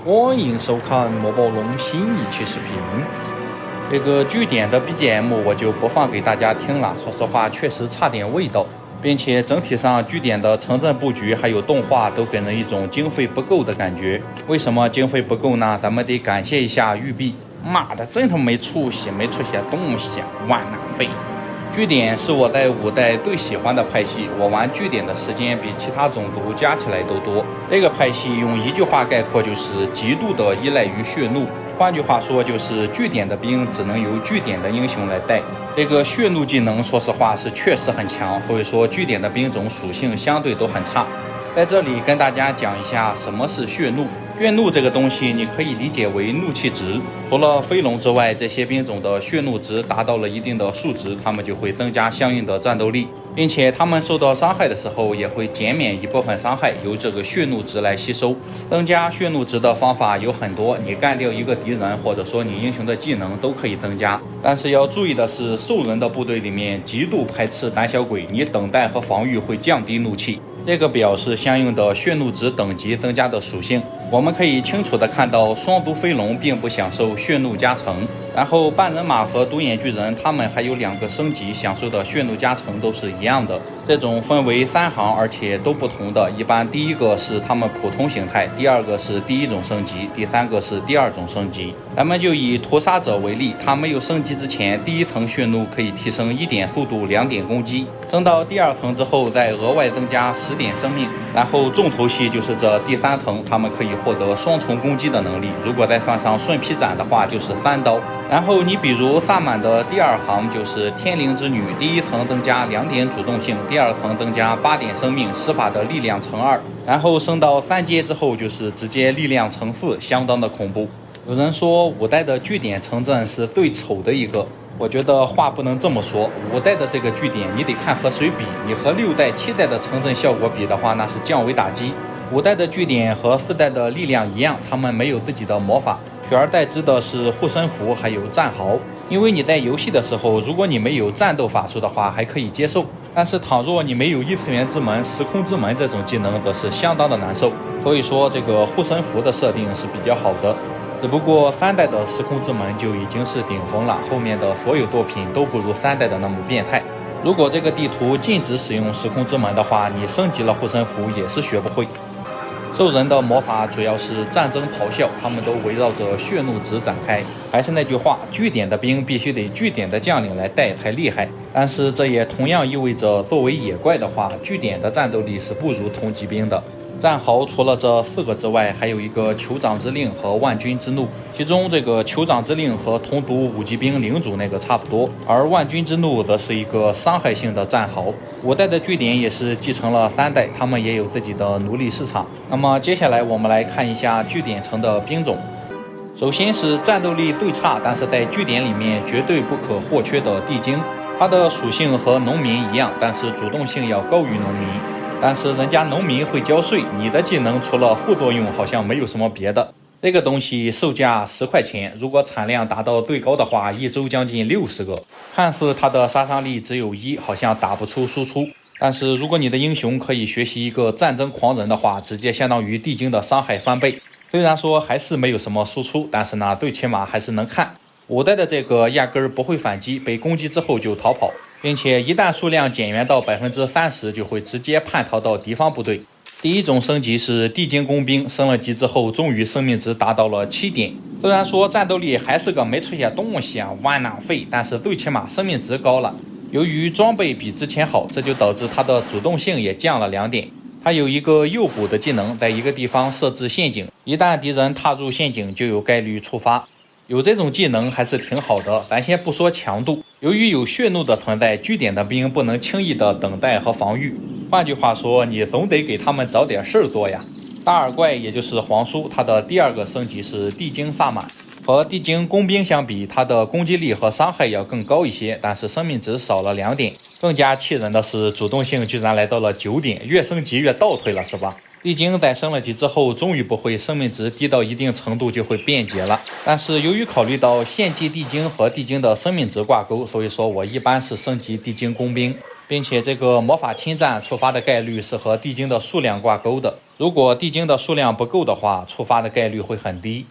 欢迎收看莫宝龙新一期视频。这个据点的 BGM 我就不放给大家听了，说实话确实差点味道，并且整体上据点的城镇布局还有动画都给人一种经费不够的感觉。为什么经费不够呢？咱们得感谢一下育碧，妈的真他妈没出息，没出些东西，万难费。据点是我在5代最喜欢的派系，我玩据点的时间比其他种族加起来都多。这个派系用一句话概括就是极度的依赖于血怒，换句话说就是据点的兵只能由据点的英雄来带。这个血怒技能说实话是确实很强，所以说据点的兵种属性相对都很差。在这里跟大家讲一下什么是血怒。血怒这个东西你可以理解为怒气值，除了飞龙之外，这些兵种的血怒值达到了一定的数值，他们就会增加相应的战斗力，并且他们受到伤害的时候也会减免一部分伤害，由这个血怒值来吸收。增加血怒值的方法有很多，你干掉一个敌人或者说你英雄的技能都可以增加，但是要注意的是兽人的部队里面极度排斥胆小鬼，你等待和防御会降低怒气，这个表示相应的血怒值等级增加的属性。我们可以清楚地看到双足飞龙并不享受血怒加成，然后半人马和独眼巨人他们还有2个升级，享受的血怒加成都是一样的。这种分为3行而且都不同的，一般第一个是他们普通形态，第2个是第1种升级，第3个是第2种升级。咱们就以屠杀者为例，他没有升级之前，第1层血怒可以提升1点速度2点攻击，升到第2层之后再额外增加10点生命，然后重头戏就是这第3层，他们可以获得双重攻击的能力，如果再放上顺劈斩的话就是3刀。然后你比如萨满的第2行就是天灵之女，第1层增加2点主动性，第2层增加8点生命，施法的力量乘2，然后升到3阶之后就是直接力量乘4，相当的恐怖。有人说5代的据点城镇是最丑的一个，我觉得话不能这么说，5代的这个据点你得看和谁比，你和6代7代的城镇效果比的话那是降维打击。5代的据点和4代的力量一样，他们没有自己的魔法，取而代之的是护身符还有战壕。因为你在游戏的时候，如果你没有战斗法术的话还可以接受，但是倘若你没有异次元之门、时空之门这种技能，则是相当的难受。所以说这个护身符的设定是比较好的，只不过3代的时空之门就已经是顶峰了，后面的所有作品都不如3代的那么变态。如果这个地图禁止使用时空之门的话，你升级了护身符也是学不会。兽人的魔法主要是战争咆哮，他们都围绕着血怒值展开。还是那句话，据点的兵必须得据点的将领来带才厉害，但是这也同样意味着作为野怪的话，据点的战斗力是不如同级兵的。战壕除了这4个之外，还有一个酋长之令和万军之怒，其中这个酋长之令和同族5级兵领主那个差不多，而万军之怒则是一个伤害性的战壕。5代的据点也是继承了3代，他们也有自己的奴隶市场。那么接下来我们来看一下据点城的兵种。首先是战斗力最差，但是在据点里面绝对不可或缺的地精，它的属性和农民一样，但是主动性要高于农民。但是人家农民会交税，你的技能除了副作用好像没有什么别的。这个东西售价10块钱，如果产量达到最高的话，一周将近60个。看似它的杀伤力只有1，好像打不出输出。但是如果你的英雄可以学习一个战争狂人的话，直接相当于地精的伤害翻倍。虽然说还是没有什么输出，但是呢，最起码还是能看。5代的这个压根儿不会反击，被攻击之后就逃跑，并且一旦数量减员到30%，就会直接叛逃到敌方部队。第1种升级是地精工兵，升了级之后终于生命值达到了7点，虽然说战斗力还是个没出些东西啊，万难费，但是最起码生命值高了。由于装备比之前好，这就导致它的主动性也降了2点。它有一个诱捕的技能，在一个地方设置陷阱，一旦敌人踏入陷阱就有概率触发。有这种技能还是挺好的，咱先不说强度，由于有血怒的存在，据点的兵不能轻易的等待和防御，换句话说，你总得给他们找点事儿做呀。大耳怪也就是皇叔，他的第2个升级是地精萨满，和地精工兵相比，他的攻击力和伤害要更高一些，但是生命值少了2点。更加气人的是主动性居然来到了9点，越升级越倒退了是吧？地精在升了级之后，终于不会生命值低到一定程度就会变节了。但是由于考虑到献祭地精和地精的生命值挂钩，所以说我一般是升级地精工兵，并且这个魔法侵占触发的概率是和地精的数量挂钩的。如果地精的数量不够的话，触发的概率会很低。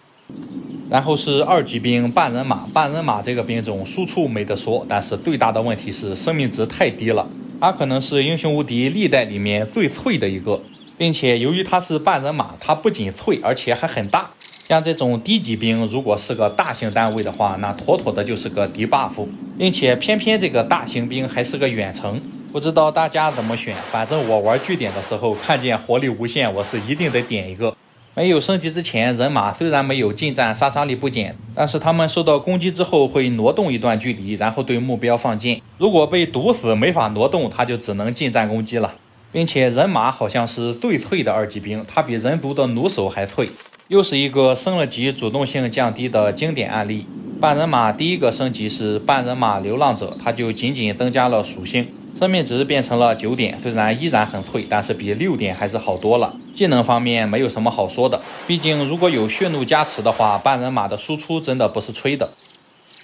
然后是2级兵半人马，半人马这个兵种输出没得说，但是最大的问题是生命值太低了，它可能是英雄无敌历代里面最脆的一个，并且由于它是半人马，它不仅脆，而且还很大。像这种低级兵如果是个大型单位的话，那妥妥的就是个低 buff， 并且偏偏这个大型兵还是个远程，不知道大家怎么选，反正我玩据点的时候看见火力无限，我是一定得点一个。没有升级之前，人马虽然没有近战杀伤力不减，但是他们受到攻击之后会挪动一段距离，然后对目标放箭。如果被毒死没法挪动，他就只能近战攻击了。并且人马好像是最脆的2级兵，它比人族的弩手还脆，又是一个升了级主动性降低的经典案例。半人马第一个升级是半人马流浪者，它就仅仅增加了属性，生命值变成了9点，虽然依然很脆，但是比6点还是好多了。技能方面没有什么好说的，毕竟如果有血怒加持的话，半人马的输出真的不是吹的。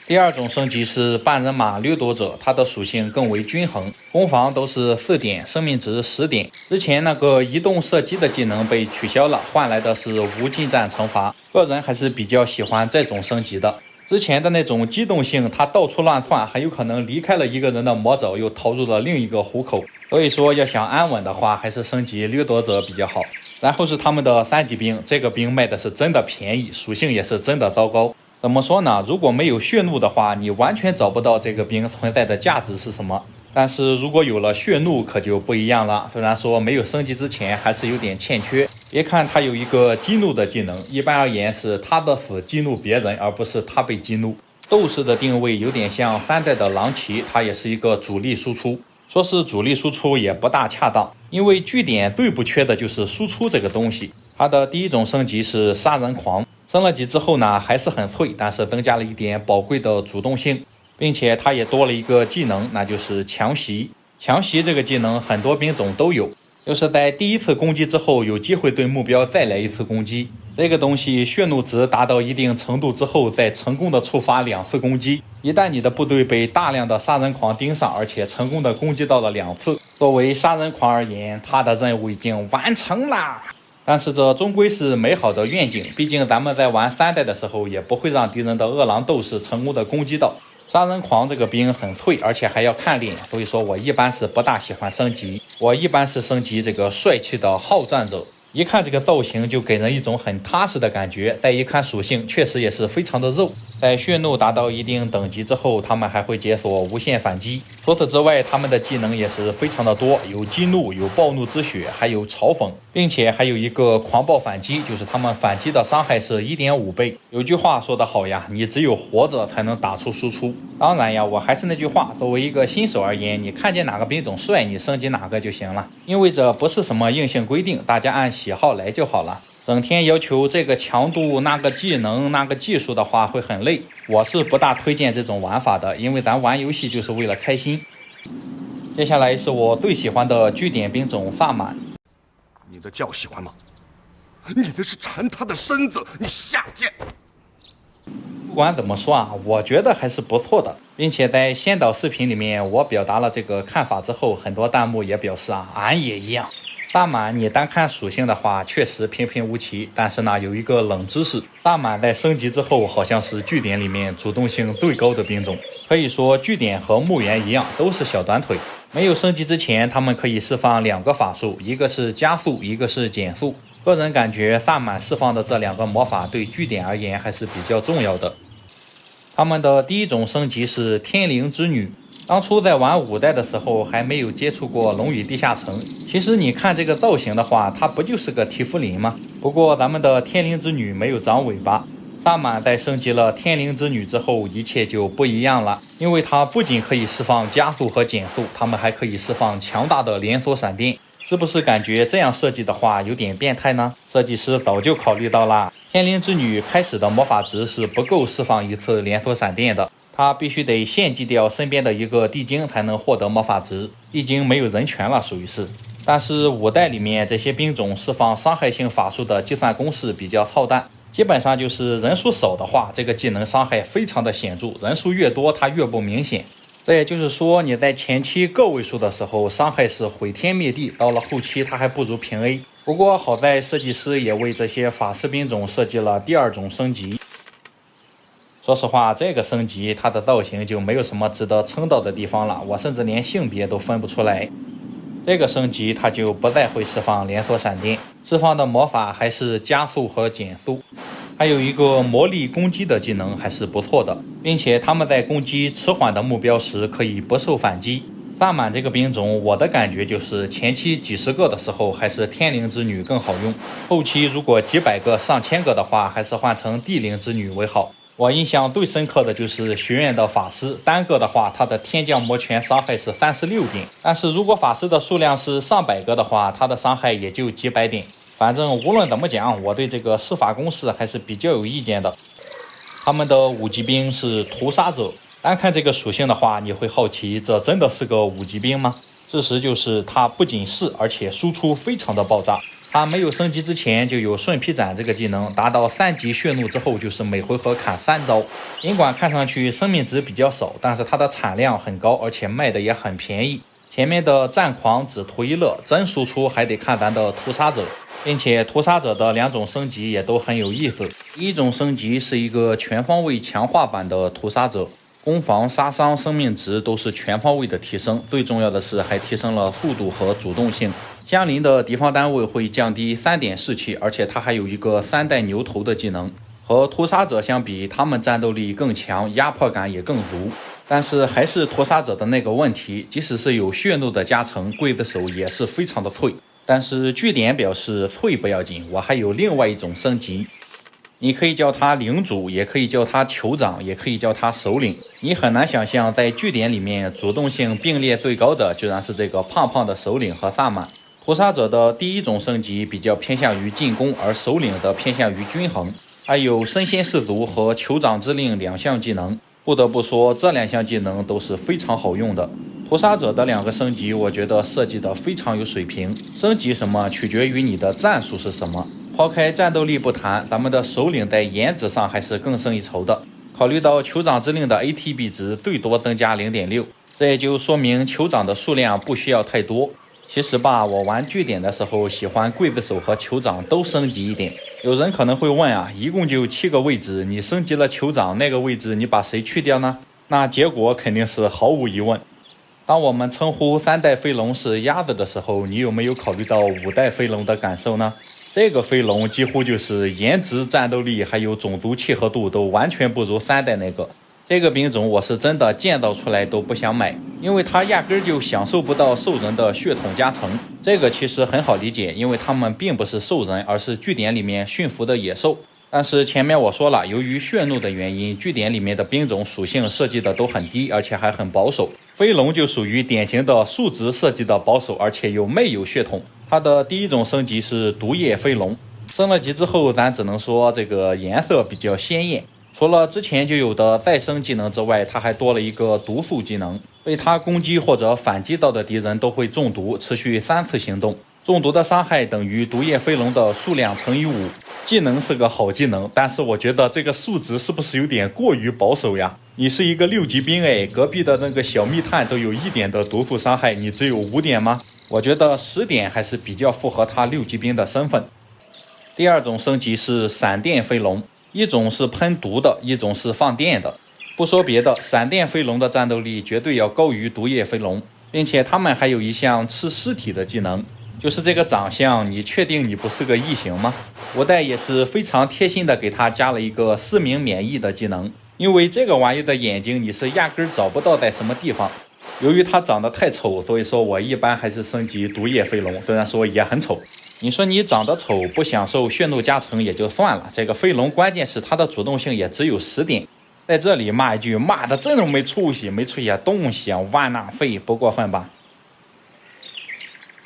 第2种升级是半人马掠夺者，它的属性更为均衡，攻防都是4点，生命值10点。之前那个移动射击的技能被取消了，换来的是无近战惩罚，个人还是比较喜欢这种升级的。之前的那种机动性，它到处乱窜，很有可能离开了一个人的魔爪，又逃入了另一个虎口。所以说要想安稳的话，还是升级掠夺者比较好。然后是他们的3级兵，这个兵卖的是真的便宜，属性也是真的糟糕。怎么说呢？如果没有血怒的话，你完全找不到这个兵存在的价值是什么。但是如果有了血怒，可就不一样了。虽然说没有升级之前还是有点欠缺。别看他有一个激怒的技能，一般而言是他的死激怒别人，而不是他被激怒。斗士的定位有点像3代的狼骑，它也是一个主力输出。说是主力输出也不大恰当，因为据点最不缺的就是输出这个东西。它的第1种升级是杀人狂，升了级之后呢还是很脆，但是增加了一点宝贵的主动性，并且它也多了一个技能，那就是强袭。强袭这个技能很多兵种都有，就是在第1次攻击之后有机会对目标再来1次攻击。这个东西血怒值达到一定程度之后，再成功的触发2次攻击。一旦你的部队被大量的杀人狂盯上，而且成功的攻击到了2次，作为杀人狂而言，他的任务已经完成啦。但是这终归是美好的愿景，毕竟咱们在玩3代的时候，也不会让敌人的饿狼斗士成功的攻击到。杀人狂这个兵很脆，而且还要看脸，所以说我一般是不大喜欢升级。我一般是升级这个帅气的好战者，一看这个造型就给人一种很踏实的感觉，再一看属性确实也是非常的肉。在血怒达到一定等级之后，他们还会解锁无限反击。除此之外，他们的技能也是非常的多，有激怒，有暴怒之血，还有嘲讽，并且还有一个狂暴反击，就是他们反击的伤害是 1.5 倍。有句话说得好呀，你只有活着才能打出输出。当然呀，我还是那句话，作为一个新手而言，你看见哪个兵种帅，你升级哪个就行了，因为这不是什么硬性规定，大家按喜好来就好了。整天要求这个强度那个技能那个技术的话会很累，我是不大推荐这种玩法的，因为咱玩游戏就是为了开心。接下来是我最喜欢的据点兵种萨满。你的叫喜欢吗？你那是馋他的身子，你下贱！不管怎么说啊，我觉得还是不错的，并且在先导视频里面我表达了这个看法之后，很多弹幕也表示俺也一样。萨满你单看属性的话确实平平无奇，但是呢有一个冷知识，萨满在升级之后好像是据点里面主动性最高的兵种，可以说据点和墓园一样都是小短腿。没有升级之前他们可以释放2个法术，一个是加速，一个是减速。个人感觉萨满释放的这2个魔法对据点而言还是比较重要的。他们的第1种升级是天灵之女。当初在玩5代的时候还没有接触过龙与地下城，其实你看这个造型的话，它不就是个提夫林吗？不过咱们的天灵之女没有长尾巴。萨满在升级了天灵之女之后，一切就不一样了，因为它不仅可以释放加速和减速，它们还可以释放强大的连锁闪电。是不是感觉这样设计的话有点变态呢？设计师早就考虑到了，天灵之女开始的魔法值是不够释放1次连锁闪电的，他必须得献祭掉身边的一个地精才能获得魔法值，地精没有人权了属于是。但是5代里面这些兵种释放伤害性法术的计算公式比较操蛋，基本上就是人数少的话，这个技能伤害非常的显著，人数越多它越不明显。这也就是说，你在前期个位数的时候伤害是毁天灭地，到了后期它还不如平 A。不过好在设计师也为这些法师兵种设计了第2种升级。说实话，这个升级它的造型就没有什么值得称道的地方了，我甚至连性别都分不出来。这个升级它就不再会释放连锁闪电，释放的魔法还是加速和减速，还有一个魔力攻击的技能还是不错的，并且他们在攻击迟缓的目标时可以不受反击。萨满这个兵种，我的感觉就是前期几十个的时候还是天灵之女更好用，后期如果几百个上千个的话，还是换成地灵之女为好。我印象最深刻的就是学院的法师，单个的话他的天降魔拳伤害是36点，但是如果法师的数量是上百个的话，他的伤害也就几百点。反正无论怎么讲，我对这个施法公式还是比较有意见的。他们的5级兵是屠杀者，单看这个属性的话，你会好奇这真的是个5级兵吗？事实就是它不仅是，而且输出非常的爆炸。他没有升级之前就有顺劈斩这个技能，达到3级血怒之后就是每回合砍3刀。尽管看上去生命值比较少，但是它的产量很高，而且卖的也很便宜。前面的战狂只图一乐，真输出还得看咱的屠杀者，并且屠杀者的2种升级也都很有意思。第1种升级是一个全方位强化版的屠杀者，攻防、杀伤、生命值都是全方位的提升，最重要的是还提升了速度和主动性。相邻的敌方单位会降低3点士气，而且它还有一个3代牛头的技能。和屠杀者相比，他们战斗力更强，压迫感也更足。但是还是屠杀者的那个问题，即使是有血怒的加成，刽子手也是非常的脆。但是据点表示脆不要紧，我还有另外一种升级。你可以叫他领主，也可以叫他酋长，也可以叫他首领。你很难想象，在据点里面主动性并列最高的居然是这个胖胖的首领和萨满。屠杀者的第1种升级比较偏向于进攻，而首领的偏向于均衡。还有身先士卒和酋长之令2项技能，不得不说这2项技能都是非常好用的。屠杀者的2个升级，我觉得设计的非常有水平。升级什么取决于你的战术是什么。抛开战斗力不谈，咱们的首领在颜值上还是更胜一筹的。考虑到酋长之令的 ATB 值最多增加 0.6， 这也就说明酋长的数量不需要太多。其实吧，我玩据点的时候喜欢刽子手和酋长都升级一点。有人可能会问啊，一共就7个位置，你升级了酋长那个位置，你把谁去掉呢？那结果肯定是毫无疑问。当我们称呼3代飞龙是鸭子的时候，你有没有考虑到5代飞龙的感受呢？这个飞龙几乎就是颜值、战斗力还有种族契合度都完全不如3代那个。这个兵种我是真的建造出来都不想买，因为它压根就享受不到兽人的血统加成。这个其实很好理解，因为他们并不是兽人，而是据点里面驯服的野兽。但是前面我说了，由于血怒的原因，据点里面的兵种属性设计的都很低，而且还很保守。飞龙就属于典型的数值设计的保守，而且又没有血统。它的第1种升级是毒液飞龙，升了级之后，咱只能说这个颜色比较鲜艳。除了之前就有的再生技能之外，它还多了一个毒素技能，被它攻击或者反击到的敌人都会中毒，持续3次行动。中毒的伤害等于毒液飞龙的数量乘以5。技能是个好技能，但是我觉得这个数值是不是有点过于保守呀？你是一个6级兵哎，隔壁的那个小密探都有1点的毒素伤害，你只有5点吗？我觉得10点还是比较符合他6级兵的身份。第2种升级是闪电飞龙，一种是喷毒的，一种是放电的。不说别的，闪电飞龙的战斗力绝对要高于毒液飞龙，并且他们还有一项吃尸体的技能。就是这个长相，你确定你不是个异形吗？5代也是非常贴心的给他加了一个失明免疫的技能，因为这个玩意的眼睛你是压根找不到在什么地方。由于它长得太丑，所以说我一般还是升级毒液飞龙，虽然说也很丑。你说你长得丑不享受血怒加成也就算了，这个飞龙关键是它的主动性也只有10点。在这里骂一句，骂的真没出息，没出息东西啊，万纳费不过分吧？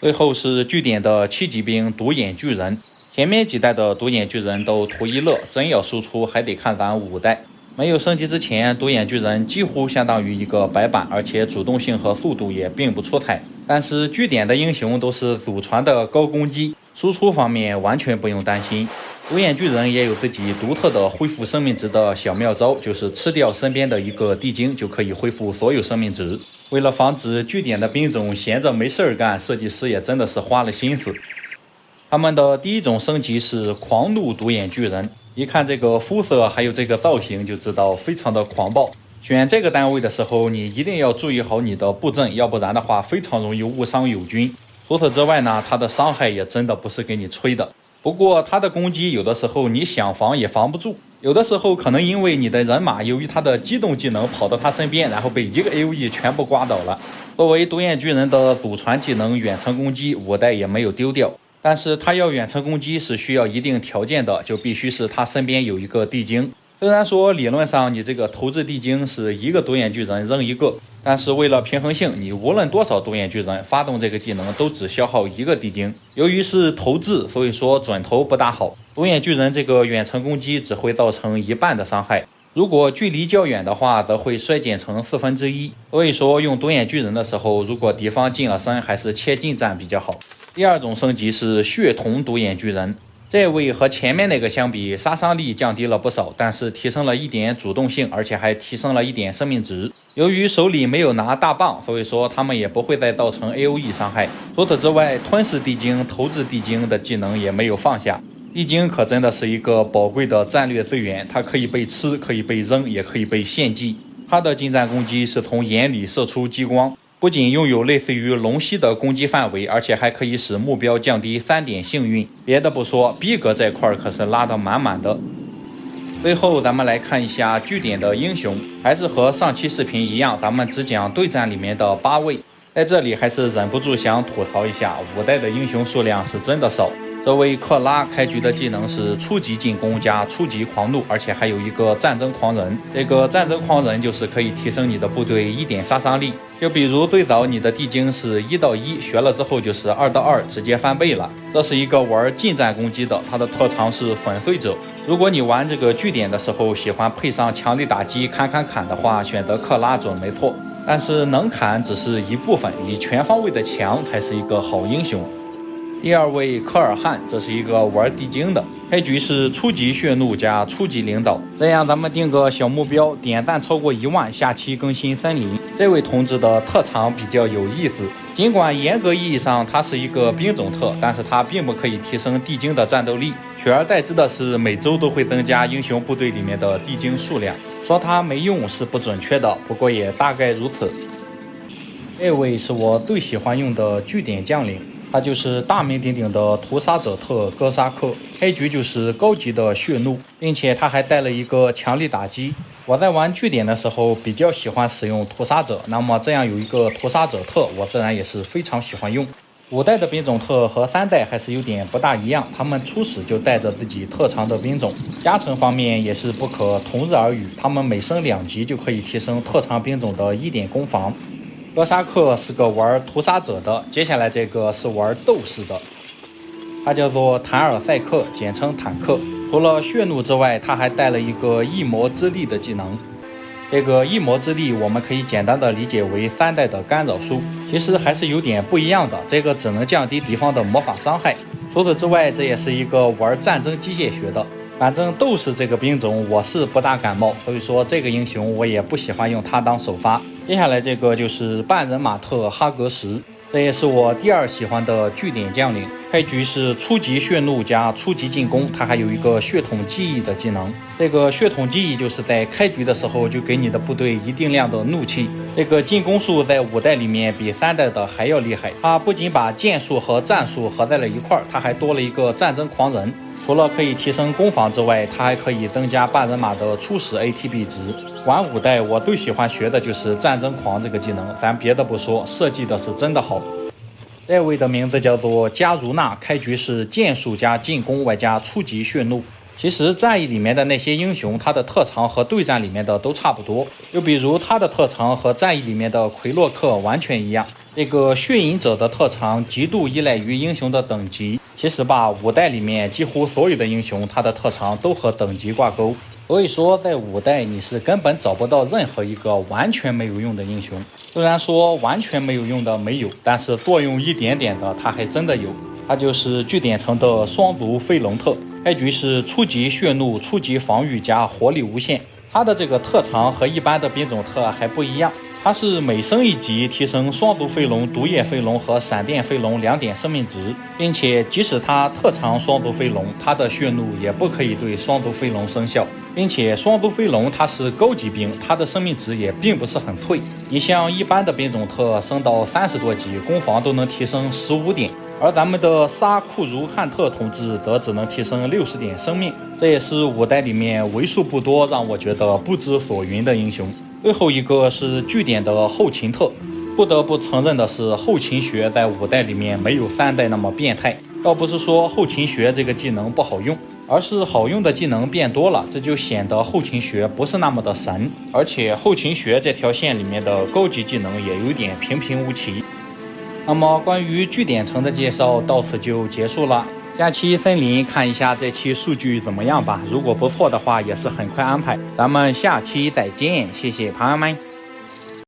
最后是据点的7级兵独眼巨人，前面几代的独眼巨人都图一乐，真要输出还得看咱5代。没有升级之前，独眼巨人几乎相当于一个白板，而且主动性和速度也并不出彩。但是据点的英雄都是祖传的高攻击，输出方面完全不用担心。独眼巨人也有自己独特的恢复生命值的小妙招，就是吃掉身边的一个地精就可以恢复所有生命值。为了防止据点的兵种闲着没事干，设计师也真的是花了心思。他们的第一种升级是狂怒独眼巨人，一看这个肤色还有这个造型就知道非常的狂暴。选这个单位的时候，你一定要注意好你的布阵，要不然的话非常容易误伤友军。除此之外呢，它的伤害也真的不是给你吹的。不过它的攻击有的时候你想防也防不住，有的时候可能因为你的人马由于他的机动技能跑到他身边，然后被一个 AoE 全部刮倒了。作为独眼巨人的祖传技能远程攻击，5代也没有丢掉。但是他要远程攻击是需要一定条件的，就必须是他身边有一个地精。虽然说理论上你这个投掷地精是一个独眼巨人扔一个，但是为了平衡性，你无论多少独眼巨人发动这个技能都只消耗一个地精。由于是投掷，所以说准头不大好，独眼巨人这个远程攻击只会造成一半的伤害，如果距离较远的话则会衰减成1/4。所以说用独眼巨人的时候，如果敌方近了身，还是切近战比较好。第二种升级是血统独眼巨人，这位和前面那个相比，杀伤力降低了不少，但是提升了一点主动性，而且还提升了一点生命值。由于手里没有拿大棒，所以说他们也不会再造成 AoE 伤害。除此之外，吞噬地精、投掷地精的技能也没有放下。地精可真的是一个宝贵的战略资源，它可以被吃，可以被扔，也可以被献祭。它的近战攻击是从眼里射出激光，不仅拥有类似于龙息的攻击范围，而且还可以使目标降低3点幸运。别的不说，逼格这块可是拉得满满的。最后咱们来看一下据点的英雄，还是和上期视频一样，咱们只讲对战里面的8位。在这里还是忍不住想吐槽一下，5代的英雄数量是真的少。这位克拉开局的技能是初级进攻加初级狂怒，而且还有一个战争狂人。这个战争狂人就是可以提升你的部队1点杀伤力，就比如最早你的地精是1到1，学了之后就是2到2，直接翻倍了。这是一个玩近战攻击的，它的特长是粉碎者。如果你玩这个据点的时候喜欢配上强力打击砍的话，选择克拉准没错。但是能砍只是一部分，你全方位的强才是一个好英雄。第二位科尔汉，这是一个玩地精的，开局是初级血怒加初级领导。这样咱们定个小目标，点赞超过1万，下期更新森林。这位同志的特长比较有意思，尽管严格意义上他是一个兵种特，但是他并不可以提升地精的战斗力，取而代之的是每周都会增加英雄部队里面的地精数量。说他没用是不准确的，不过也大概如此。这位是我最喜欢用的据点将领，他就是大名鼎鼎的屠杀者特哥萨克，开局就是高级的血怒，并且他还带了一个强力打击。我在玩据点的时候比较喜欢使用屠杀者，那么这样有一个屠杀者特，我自然也是非常喜欢用。5代的兵种特和3代还是有点不大一样，他们初始就带着自己特长的兵种，加成方面也是不可同日而语，他们每升2级就可以提升特长兵种的1点攻防。哥萨克是个玩屠杀者的，接下来这个是玩斗士的，他叫做坦尔赛克，简称坦克。除了血怒之外，他还带了一个异魔之力的技能。这个异魔之力我们可以简单的理解为3代的干扰术，其实还是有点不一样的，这个只能降低敌方的魔法伤害。除此之外，这也是一个玩战争机械学的。反正斗士这个兵种我是不大感冒，所以说这个英雄我也不喜欢用它当首发。接下来这个就是半人马特哈格什，这也是我第2喜欢的据点将领。开局是初级血怒加初级进攻，它还有一个血统记忆的技能。这个血统记忆就是在开局的时候就给你的部队一定量的怒气。这个进攻术在5代里面比3代的还要厉害，它不仅把剑术和战术合在了一块，它还多了一个战争狂人。除了可以提升攻防之外，它还可以增加半人马的初始 ATB 值。玩5代我最喜欢学的就是战争狂这个技能，咱别的不说，设计的是真的好。这位的名字叫做加如纳，开局是剑术加进攻外加初级血怒。其实战役里面的那些英雄，他的特长和对战里面的都差不多，就比如他的特长和战役里面的奎洛克完全一样。这个血影者的特长极度依赖于英雄的等级，其实吧，5代里面几乎所有的英雄他的特长都和等级挂钩，所以说在5代你是根本找不到任何一个完全没有用的英雄。虽然说完全没有用的没有，但是作用一点点的他还真的有。他就是据点城的双毒飞龙特，开局是初级血怒、初级防御加活力无限。他的这个特长和一般的兵种特还不一样，它是每升1级提升双毒飞龙、毒液飞龙和闪电飞龙2点生命值，并且即使它特长双毒飞龙，它的血怒也不可以对双毒飞龙生效，并且双毒飞龙它是高级兵，它的生命值也并不是很脆。你像一般的兵种特升到30多级，攻防都能提升15点，而咱们的沙库茹汉特同志则只能提升60点生命，这也是5代里面为数不多让我觉得不知所云的英雄。最后一个是据点的后勤特，不得不承认的是，后勤学在5代里面没有3代那么变态。倒不是说后勤学这个技能不好用，而是好用的技能变多了，这就显得后勤学不是那么的神，而且后勤学这条线里面的高级技能也有点平平无奇。那么关于据点城的介绍到此就结束了。假期森林看一下这期数据怎么样吧，如果不错的话也是很快安排。咱们下期再见，谢谢朋友们。